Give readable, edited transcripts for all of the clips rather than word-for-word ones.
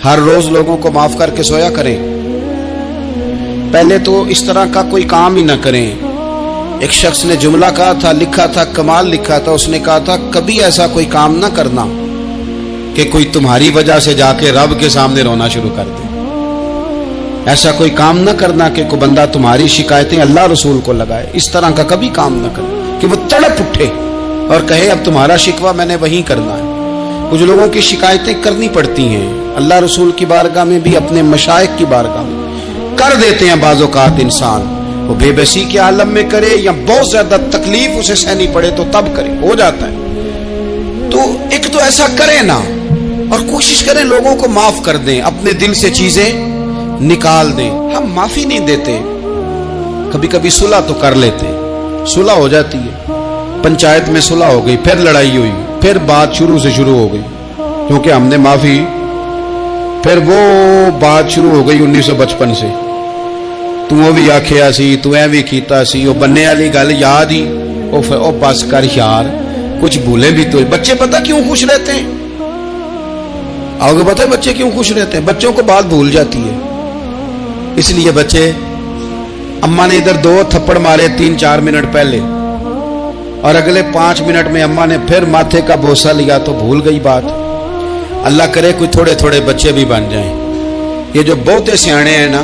ہر روز لوگوں کو معاف کر کے سویا کریں. پہلے تو اس طرح کا کوئی کام ہی نہ کریں. ایک شخص نے جملہ کہا تھا، لکھا تھا، کمال لکھا تھا. اس نے کہا تھا کبھی ایسا کوئی کام نہ کرنا کہ کوئی تمہاری وجہ سے جا کے رب کے سامنے رونا شروع کر دے. ایسا کوئی کام نہ کرنا کہ کوئی بندہ تمہاری شکایتیں اللہ رسول کو لگائے. اس طرح کا کبھی کام نہ کرے کہ وہ تڑپ اٹھے اور کہے اب تمہارا شکوہ میں نے وہیں کرنا ہے. کچھ لوگوں کی شکایتیں کرنی پڑتی ہیں اللہ رسول کی بارگاہ میں بھی، اپنے مشائخ کی بارگاہ میں کر دیتے ہیں. بعض اوقات انسان وہ بے بسی کے عالم میں کرے یا بہت زیادہ تکلیف اسے سہنی پڑے تو تب کرے، ہو جاتا ہے. تو ایک تو ایسا کریں نا، اور کوشش کریں لوگوں کو معاف کر دیں، اپنے دل سے چیزیں نکال دیں. ہم معافی نہیں دیتے، کبھی کبھی صلح تو کر لیتے، صلح ہو جاتی ہے. پنچایت میں صلح ہو گئی، پھر لڑائی ہوئی، پھر بات شروع سے شروع ہو گئی کیونکہ ہم نے معافی، پھر وہ بات شروع ہو گئی 1955 سے. تو وہ بھی آکھیا سی، تو اے بھی کیتا سی، وہ بننے والی گل یاد ہی، او بس کر یار، کچھ بھولے بھی تو. بچے پتہ کیوں خوش رہتے ہیں؟ آپ کو پتہ ہے بچے کیوں خوش رہتے ہیں؟ بچوں کو بات بھول جاتی ہے. اس لیے بچے، اماں نے ادھر 2 تھپڑ مارے 3-4 منٹ پہلے، اور اگلے 5 منٹ میں اماں نے پھر ماتھے کا بوسہ لیا تو بھول گئی بات. اللہ کرے کوئی تھوڑے تھوڑے بچے بھی بن جائیں. یہ جو بہتے سیانے ہیں نا،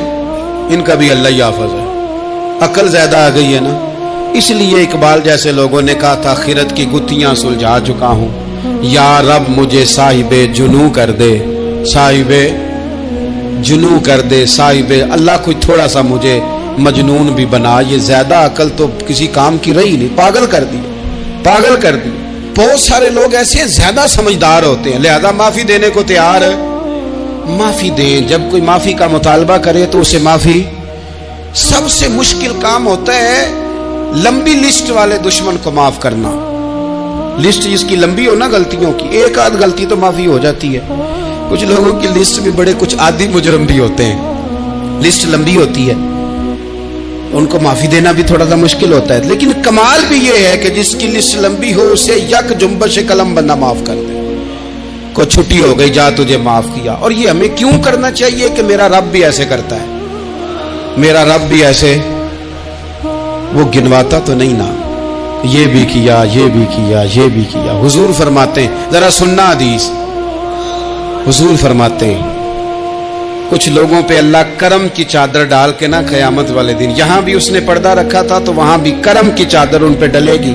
ان کا بھی اللہ ہی حافظ ہے. عقل زیادہ آ گئی ہے نا. اس لیے اقبال جیسے لوگوں نے کہا تھا خیرت کی گتھیاں سلجھا چکا ہوں، یا رب مجھے صاحب جنوں کر دے، صاحب جنوں کر دے، صاحب اللہ کوئی تھوڑا سا مجھے مجنون بھی بنا. یہ زیادہ عقل تو کسی کام کی رہی نہیں، پاگل کر دی، پاگل کر دی. بہت سارے لوگ ایسے زیادہ سمجھدار ہوتے ہیں، لہذا معافی دینے کو تیار ہے. معافی دیں. جب کوئی معافی کا مطالبہ کرے تو اسے معافی. سب سے مشکل کام ہوتا ہے لمبی لسٹ والے دشمن کو معاف کرنا. لسٹ جس کی لمبی ہو نا غلطیوں کی، ایک آدھ غلطی تو معافی ہو جاتی ہے. کچھ لوگوں کی لسٹ میں بڑے کچھ عادی مجرم بھی ہوتے ہیں، لسٹ لمبی ہوتی ہے، ان کو معافی دینا بھی تھوڑا سا مشکل ہوتا ہے. لیکن کمال بھی یہ ہے کہ جس کی لسٹ لمبی ہو اسے یک جنبش قلم بندہ معاف کر دے. کوئی چھٹی ہو گئی، جا تجھے معاف کیا. اور یہ ہمیں کیوں کرنا چاہیے کہ میرا رب بھی ایسے کرتا ہے، میرا رب بھی ایسے، وہ گنواتا تو نہیں نا، یہ بھی کیا، یہ بھی کیا، یہ بھی کیا. حضور فرماتے ہیں، ذرا سننا حدیث، حضور فرماتے ہیں کچھ لوگوں پہ اللہ کرم کی چادر ڈال کے نا قیامت والے دن، یہاں بھی اس نے پردہ رکھا تھا تو وہاں بھی کرم کی چادر ان پہ ڈلے گی.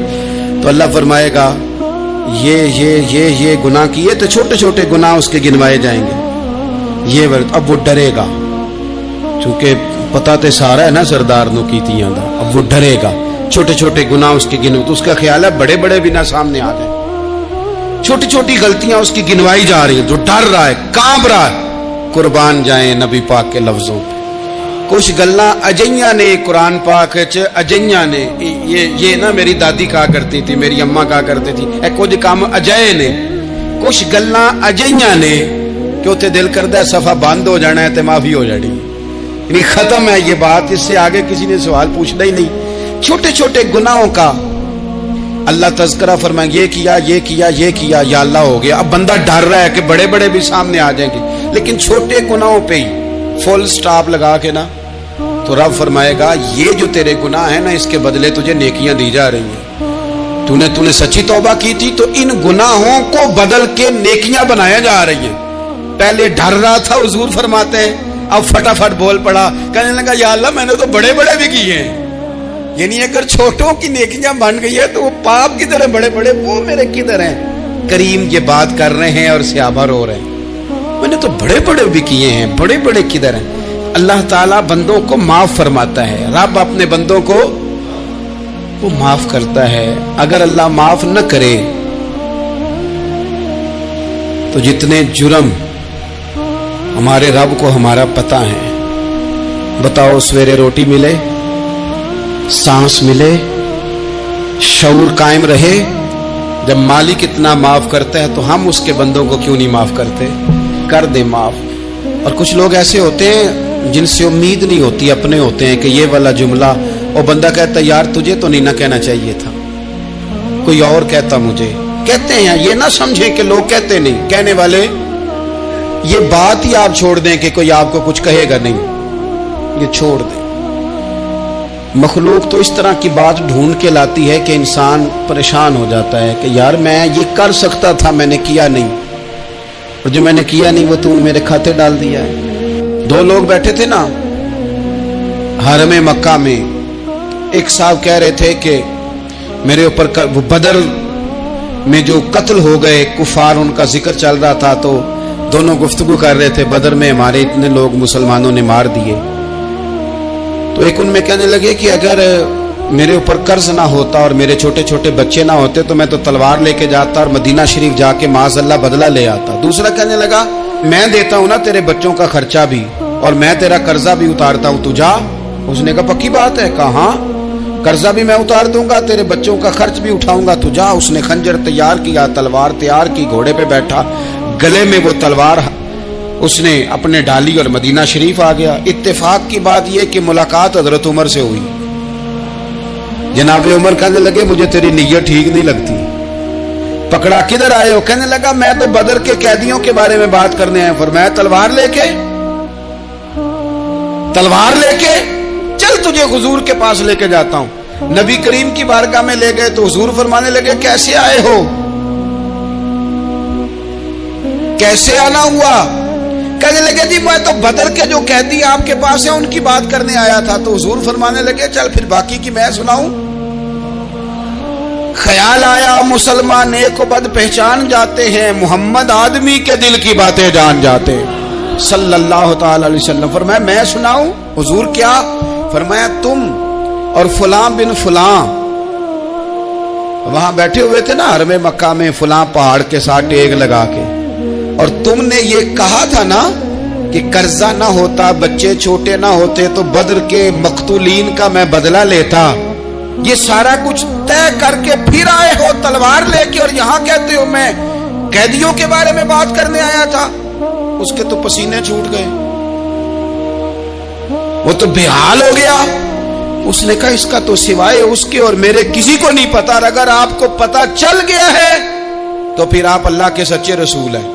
تو اللہ فرمائے گا یہ گناہ کیے تو چھوٹے چھوٹے گناہ اس کے گنوائے جائیں گے. یہ اب وہ ڈرے گا، چونکہ پتہ تے سارا ہے نا سردار نو کیتیاں دا. اب وہ ڈرے گا، چھوٹے چھوٹے گناہ اس کے گنو، تو اس کا خیال ہے بڑے بڑے بھی نہ سامنے آ جائیں. چھوٹی چھوٹی غلطیاں اس کی گنوائی جا رہی ہیں، جو ڈر رہا ہے، کانپ رہا ہے. قربان جائیں نبی پاک کے لفظوں پہ. کچھ گلاں اجیاں نے قرآن پاک اجیاں نے، یہ نا میری دادی کہا کرتی تھی، میری اماں کہا کرتی تھی، اے کچھ کام اجائے نے، کچھ گلاں اجیاں نے کہ اتنے دل کردہ ہے صفحہ بند ہو جانا ہے تو معافی ہو جانی، یعنی ختم ہے یہ بات، اس سے آگے کسی نے سوال پوچھنا ہی نہیں. چھوٹے چھوٹے گناہوں کا اللہ تذکرہ فرمائیں، یہ کیا، یہ کیا، یہ کیا، یا اللہ ہو گیا. اب بندہ ڈر رہا ہے کہ بڑے بڑے بھی سامنے آ جائیں گے، لیکن چھوٹے گناہوں پہ ہی فل سٹاپ لگا کے نا، تو رب فرمائے گا یہ جو تیرے گناہ ہیں نا اس کے بدلے تجھے نیکیاں دی جا رہی ہیں. تو نے سچی توبہ کی تھی تو ان گناہوں کو بدل کے نیکیاں بنایا جا رہی ہیں. پہلے ڈر رہا تھا، حضور فرماتے ہیں، اب فٹافٹ بول پڑا، کہنے لگا یا اللہ میں نے تو بڑے بڑے بھی کیے ہیں. یعنی اگر چھوٹوں کی نیکیاں بن گئی ہے تو وہ پاپ کی طرح بڑے بڑے وہ میرے کدھر ہیں. کریم یہ بات کر رہے ہیں اور صحابہ رو رہے ہیں، میں نے تو بڑے بڑے بھی کیے ہیں، بڑے بڑے کدھر ہیں. اللہ تعالیٰ بندوں کو معاف فرماتا ہے، رب اپنے بندوں کو وہ معاف کرتا ہے. اگر اللہ معاف نہ کرے تو جتنے جرم ہمارے رب کو ہمارا پتہ ہے. بتاؤ سویرے روٹی ملے، سانس ملے، شعور قائم رہے، جب مالک اتنا معاف کرتا ہے تو ہم اس کے بندوں کو کیوں نہیں معاف کرتے؟ کر دے معاف. اور کچھ لوگ ایسے ہوتے ہیں جن سے امید نہیں ہوتی، اپنے ہوتے ہیں کہ یہ والا جملہ، اور بندہ کہتا ہے یار تجھے تو نہیں نہ کہنا چاہیے تھا، کوئی اور کہتا مجھے. کہتے ہیں، یہ نہ سمجھیں کہ لوگ کہتے نہیں، کہنے والے یہ بات ہی آپ چھوڑ دیں کہ کوئی آپ کو کچھ کہے گا نہیں، یہ چھوڑ دیں۔ مخلوق تو اس طرح کی بات ڈھونڈ کے لاتی ہے کہ انسان پریشان ہو جاتا ہے کہ یار میں یہ کر سکتا تھا، میں نے کیا نہیں، اور جو میں نے کیا نہیں وہ تو میرے کھاتے ڈال دیا ہے۔ دو لوگ بیٹھے تھے نا حرم مکہ میں، ایک صاحب کہہ رہے تھے کہ میرے اوپر وہ بدر میں جو قتل ہو گئے کفار، ان کا ذکر چل رہا تھا، تو دونوں گفتگو کر رہے تھے بدر میں ہمارے اتنے لوگ مسلمانوں نے مار دیے۔ تو ایک ان میں کہنے لگے کہ اگر میرے اوپر قرض نہ ہوتا اور میرے چھوٹے چھوٹے بچے نہ ہوتے تو میں تو تلوار لے کے جاتا اور مدینہ شریف جا کے معاذ اللہ بدلہ لے آتا۔ دوسرا کہنے لگا میں دیتا ہوں نا تیرے بچوں کا خرچہ بھی اور میں تیرا قرضہ بھی اتارتا ہوں، تو جا۔ اس نے کہا پکی بات ہے؟ کہا ہاں، قرضہ بھی میں اتار دوں گا، تیرے بچوں کا خرچ بھی اٹھاؤں گا، تو جا۔ اس نے خنجر تیار کیا، تلوار تیار کی، گھوڑے پہ بیٹھا، گلے میں وہ تلوار اس نے اپنے ڈالی اور مدینہ شریف آ گیا۔ اتفاق کی بات یہ کہ ملاقات حضرت عمر سے ہوئی۔ جناب عمر کہنے لگے مجھے تیری نیت ٹھیک نہیں لگتی۔ پکڑا کدھر آئے ہو؟ کہنے لگا میں تو بدر کے قیدیوں کے بارے میں بات کرنے آیا۔ فرمایا تلوار لے کے چل تجھے حضور کے پاس لے کے جاتا ہوں۔ نبی کریم کی بارگاہ میں لے گئے تو حضور فرمانے لگے کیسے آئے ہو؟ کیسے آنا ہوا؟ کہنے لگے جی میں تو بدر کے جو قیدی آپ کے پاس ہیں ان کی بات کرنے آیا تھا۔ تو حضور فرمانے لگے چل پھر باقی کی میں سناؤں۔ خیال آیا مسلمان نیک و بد پہچان جاتے ہیں، محمد آدمی کے دل کی باتیں جان جاتے صلی اللہ تعالی علیہ وسلم۔ فرمایا میں سناؤں؟ حضور کیا؟ فرمایا تم اور فلاں بن فلاں وہاں بیٹھے ہوئے تھے نا حرم مکہ میں فلاں پہاڑ کے ساتھ ٹیک لگا کے، اور تم نے یہ کہا تھا نا کہ قرضہ نہ ہوتا، بچے چھوٹے نہ ہوتے تو بدر کے مقتولین کا میں بدلہ لیتا۔ یہ سارا کچھ طے کر کے پھر آئے ہو تلوار لے کے، اور یہاں کہتے ہو میں قیدیوں کے بارے میں بات کرنے آیا تھا۔ اس کے تو پسینے چھوٹ گئے، وہ تو بے حال ہو گیا۔ اس نے کہا اس کا تو سوائے اس کے اور میرے کسی کو نہیں پتا، اور اگر آپ کو پتا چل گیا ہے تو پھر آپ اللہ کے سچے رسول ہیں۔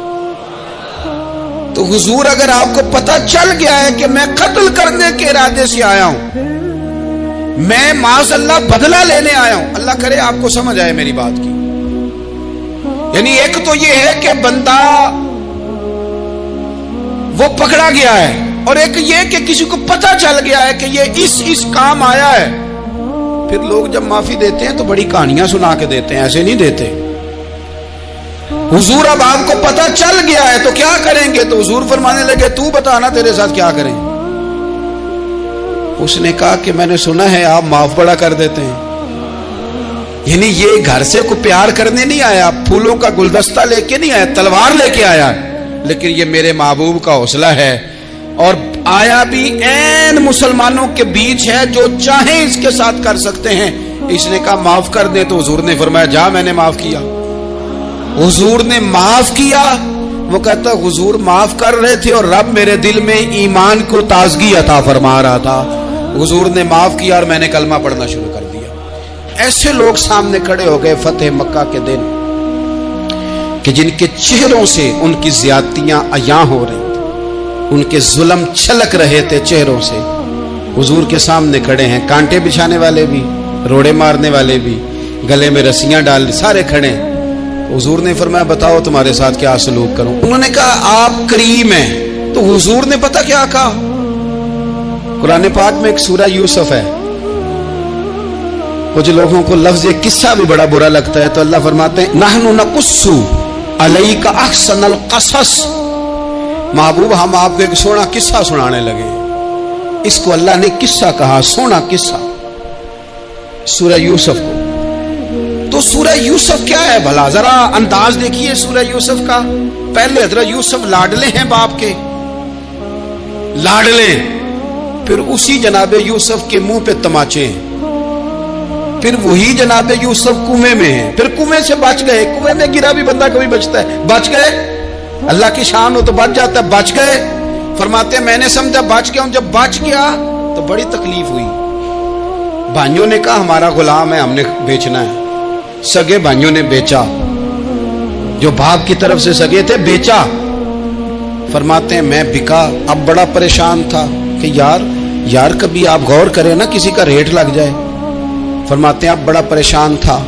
تو حضور اگر آپ کو پتا چل گیا ہے کہ میں قتل کرنے کے ارادے سے آیا ہوں، میں معاذ اللہ بدلہ لینے آیا ہوں، اللہ کرے آپ کو سمجھ آئے میری بات کی۔ یعنی ایک تو یہ ہے کہ بندہ وہ پکڑا گیا ہے، اور ایک یہ کہ کسی کو پتا چل گیا ہے کہ یہ اس کام آیا ہے۔ پھر لوگ جب معافی دیتے ہیں تو بڑی کہانیاں سنا کے دیتے ہیں، ایسے نہیں دیتے۔ حضور اب آپ کو پتا چل گیا ہے تو کیا کریں گے؟ تو حضور فرمانے لگے تو بتانا تیرے ساتھ کیا کریں۔ اس نے کہا کہ میں نے سنا ہے آپ معاف بڑا کر دیتے ہیں۔ یعنی یہ گھر سے کوئی پیار کرنے نہیں آیا، پھولوں کا گلدستہ لے کے نہیں آیا، تلوار لے کے آیا، لیکن یہ میرے محبوب کا حوصلہ ہے، اور آیا بھی عین مسلمانوں کے بیچ ہے، جو چاہیں اس کے ساتھ کر سکتے ہیں۔ اس نے کہا معاف کر دے، تو حضور نے فرمایا جا میں نے معاف کیا۔ حضور نے معاف کیا۔ وہ کہتا حضور معاف کر رہے تھے اور رب میرے دل میں ایمان کو تازگی عطا فرما رہا تھا، حضور نے معاف کیا اور میں نے کلمہ پڑھنا شروع کر دیا۔ ایسے لوگ سامنے کھڑے ہو گئے فتح مکہ کے دن کہ جن کے چہروں سے ان کی زیادتیاں عیاں ہو رہی تھیں، ان کے ظلم چھلک رہے تھے چہروں سے۔ حضور کے سامنے کھڑے ہیں، کانٹے بچھانے والے بھی، روڑے مارنے والے بھی، گلے میں رسیاں ڈال سارے کھڑے ہیں۔ حضور نے فرمایا بتاؤ تمہارے ساتھ کیا سلوک کروں؟ انہوں نے کہا آپ کریم ہیں۔ تو حضور نے پتہ کیا کہا؟ قرآن پاک میں ایک سورہ یوسف ہے، کچھ لوگوں کو لفظ یہ قصہ بھی بڑا برا لگتا ہے، تو اللہ فرماتے ہیں نحن نقص علیک احسن القصص، محبوب ہم آپ کو ایک سونا قصہ سنانے لگے۔ اس کو اللہ نے قصہ کہا، سونا قصہ، سورہ یوسف کو۔ تو سورہ یوسف کیا ہے بھلا؟ ذرا انداز دیکھیے سورہ یوسف کا۔ پہلے حضرت یوسف لاڈلے ہیں باپ کے، لاڈلے، پھر اسی جناب یوسف کے منہ پہ تماچے ہیں، پھر وہی جناب یوسف کنویں میں ہیں، پھر کنویں سے بچ گئے۔ کنویں میں گرا بھی بندہ کبھی بچتا ہے، بچ گئے، اللہ کی شان ہو تو بچ جاتا ہے، بچ گئے۔ فرماتے ہیں میں نے سمجھا بچ گیا ہوں، جب بچ گیا تو بڑی تکلیف ہوئی۔ بھائیوں نے کہا ہمارا غلام ہے، ہم نے بیچنا ہے۔ سگے بھائیوں نے بیچا، جو باپ کی طرف سے سگے تھے بیچا، فرماتے ہیں میں بکا، اب بڑا پریشان تھا کہ یار کبھی آپ غور کریں نا کسی کا ریٹ لگ جائے. فرماتے ہیں اب بڑا پریشان تھا،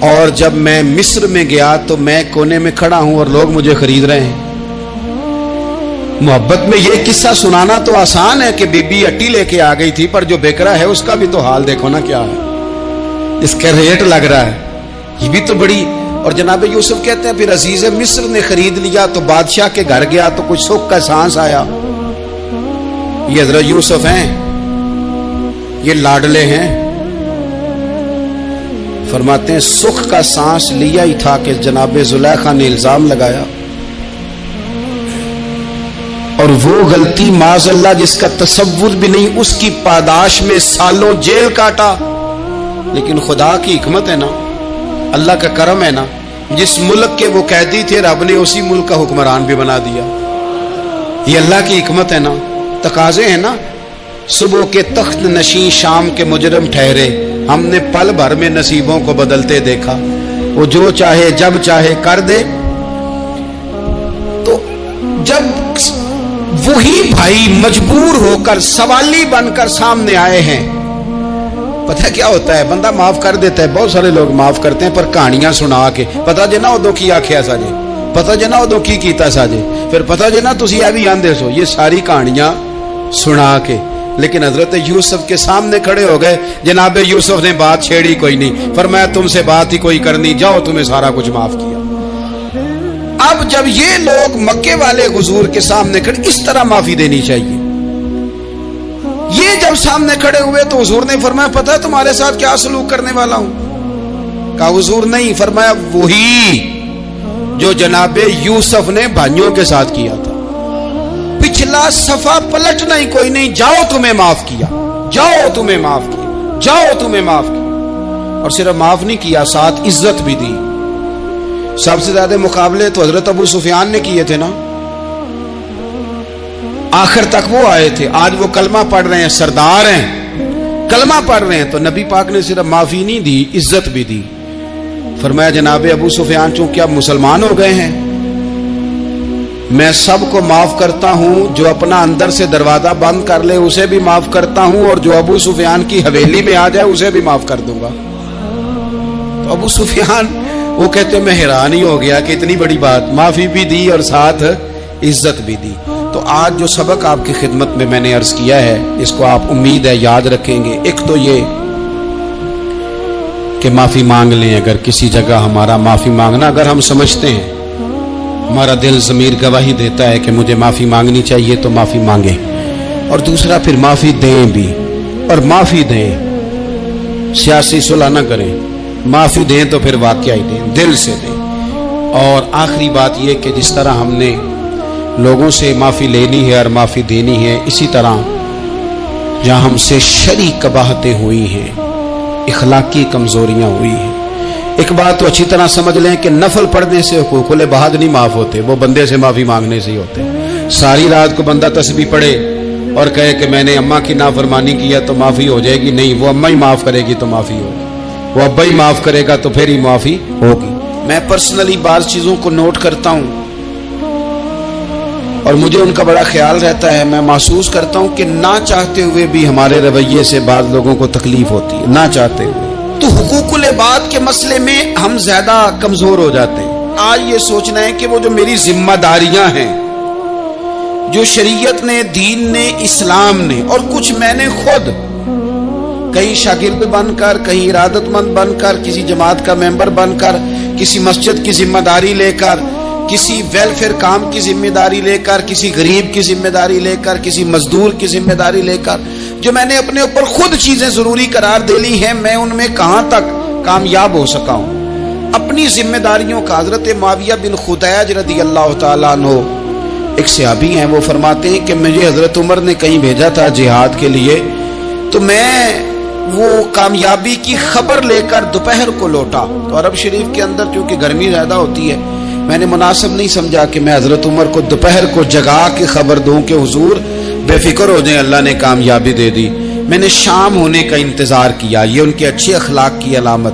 اور جب میں مصر میں گیا تو میں کونے میں کھڑا ہوں اور لوگ مجھے خرید رہے ہیں. محبت میں یہ قصہ سنانا تو آسان ہے کہ بی بی اٹی لے کے آ گئی تھی، پر جو بیکرا ہے اس کا بھی تو حال دیکھو نا کیا ہے، اس کا ریٹ لگ رہا ہے. یہ بھی تو بڑی. اور جناب یوسف کہتے ہیں پھر عزیز مصر نے خرید لیا تو بادشاہ کے گھر گیا تو کچھ سکھ کا سانس آیا. یہ حضرت یوسف ہیں، یہ لاڈلے ہیں. فرماتے ہیں سکھ کا سانس لیا ہی تھا کہ جناب زلیخا نے الزام لگایا، اور وہ غلطی معاذ اللہ جس کا تصور بھی نہیں، اس کی پاداش میں سالوں جیل کاٹا. لیکن خدا کی حکمت ہے نا، اللہ کا کرم ہے نا، جس ملک کے وہ قیدی تھے رب نے اسی ملک کا حکمران بھی بنا دیا. یہ اللہ کی حکمت ہے نا، تقاضے ہیں نا. صبح کے تخت نشین شام کے مجرم ٹھہرے، ہم نے پل بھر میں نصیبوں کو بدلتے دیکھا. وہ جو چاہے جب چاہے کر دے. تو جب وہی بھائی مجبور ہو کر سوالی بن کر سامنے آئے ہیں، پتہ کیا ہوتا ہے، بندہ معاف کر دیتا ہے. بہت سارے لوگ معاف کرتے ہیں پر کہانیاں سنا کے، پتہ جے نا ادو کی آکھیا ساجے، پتہ جے نا ادو کی کیتا ساجے، پھر پتہ جے نا تسی اے بھی آندے سو. یہ ساری کہانیاں سنا کے. لیکن حضرت یوسف کے سامنے کھڑے ہو گئے. جناب یوسف نے بات چھیڑی کوئی نہیں، فرمایا تم سے بات ہی کوئی کرنی، جاؤ تمہیں سارا کچھ معاف کیا. اب جب یہ لوگ مکے والے حضور کے سامنے کھڑے، اس طرح معافی دینی چاہیے. یہ جب سامنے کھڑے ہوئے تو حضور نے فرمایا پتہ ہے تمہارے ساتھ کیا سلوک کرنے والا ہوں؟ کہا حضور نہیں. فرمایا وہی جو جناب یوسف نے بھائیوں کے ساتھ کیا تھا. پچھلا صفحہ پلٹنا ہی کوئی نہیں، جاؤ تمہیں معاف کیا، جاؤ تمہیں معاف کیا، جاؤ تمہیں معاف کیا. اور صرف معاف نہیں کیا، ساتھ عزت بھی دی. سب سے زیادہ مقابلے تو حضرت ابو سفیان نے کیے تھے نا، آخر تک وہ آئے تھے. آج وہ کلمہ پڑھ رہے ہیں، سردار ہیں، کلمہ پڑھ رہے ہیں. تو نبی پاک نے صرف معافی نہیں دی، عزت بھی دی. فرمایا جناب ابو سفیان چونکہ اب مسلمان ہو گئے ہیں، میں سب کو معاف کرتا ہوں. جو اپنا اندر سے دروازہ بند کر لے اسے بھی معاف کرتا ہوں، اور جو ابو سفیان کی حویلی میں آ جائے اسے بھی معاف کر دوں گا. تو ابو سفیان وہ کہتے میں حیران ہی ہو گیا کہ اتنی بڑی بات، معافی بھی دی اور ساتھ عزت بھی دی. تو آج جو سبق آپ کی خدمت میں میں نے عرض کیا ہے، اس کو آپ امید ہے یاد رکھیں گے. ایک تو یہ کہ معافی مانگ لیں. اگر کسی جگہ ہمارا معافی مانگنا، اگر ہم سمجھتے ہیں، ہمارا دل ضمیر گواہی دیتا ہے کہ مجھے معافی مانگنی چاہیے، تو معافی مانگیں. اور دوسرا پھر معافی دیں بھی، اور معافی دیں، سیاسی صلح نہ کریں. معافی دیں تو پھر واقعی دیں، دل سے دیں. اور آخری بات یہ کہ جس طرح ہم نے لوگوں سے معافی لینی ہے اور معافی دینی ہے، اسی طرح جہاں ہم سے شرعی قباحتیں ہوئی ہیں، اخلاقی کمزوریاں ہوئی ہیں، ایک بات تو اچھی طرح سمجھ لیں کہ نفل پڑھنے سے حقوق العباد نہیں معاف ہوتے، وہ بندے سے معافی مانگنے سے ہی ہوتے. ساری رات کو بندہ تسبیح پڑھے اور کہے کہ میں نے اماں کی نافرمانی کیا تو معافی ہو جائے گی، نہیں، وہ اماں ہی معاف کرے گی تو معافی ہوگی، وہ ابا ہی معاف کرے گا تو پھر ہی معافی ہوگی. میں پرسنلی بعض چیزوں کو نوٹ کرتا ہوں اور مجھے ان کا بڑا خیال رہتا ہے. میں محسوس کرتا ہوں کہ نہ چاہتے ہوئے بھی ہمارے رویے سے بعض لوگوں کو تکلیف ہوتی ہے، نہ چاہتے ہوئے. تو حقوق العباد کے مسئلے میں ہم زیادہ کمزور ہو جاتے ہیں. آج یہ سوچنا ہے کہ وہ جو میری ذمہ داریاں ہیں، جو شریعت نے، دین نے، اسلام نے، اور کچھ میں نے خود کہیں شاگرد بن کر، کہیں ارادت مند بن کر، کسی جماعت کا ممبر بن کر، کسی مسجد کی ذمہ داری لے کر، کسی ویلفیئر کام کی ذمہ داری لے کر، کسی غریب کی ذمہ داری لے کر، کسی مزدور کی ذمہ داری لے کر، جو میں نے اپنے اوپر خود چیزیں ضروری قرار دے لی ہیں، میں ان میں کہاں تک کامیاب ہو سکا ہوں اپنی ذمہ داریوں کا. حضرت معاویہ بن خدیج رضی اللہ تعالیٰ عنہ ایک صحابی ہیں، وہ فرماتے ہیں کہ مجھے حضرت عمر نے کہیں بھیجا تھا جہاد کے لیے، تو میں وہ کامیابی کی خبر لے کر دوپہر کو لوٹا. تو عرب شریف کے اندر چونکہ گرمی زیادہ ہوتی ہے، میں نے مناسب نہیں سمجھا کہ میں حضرت عمر کو دوپہر کو جگا کے خبر دوں کہ حضور بے فکر ہو جائیں، اللہ نے کامیابی دے دی. میں نے شام ہونے کا انتظار کیا. یہ ان کے اچھے اخلاق کی علامت.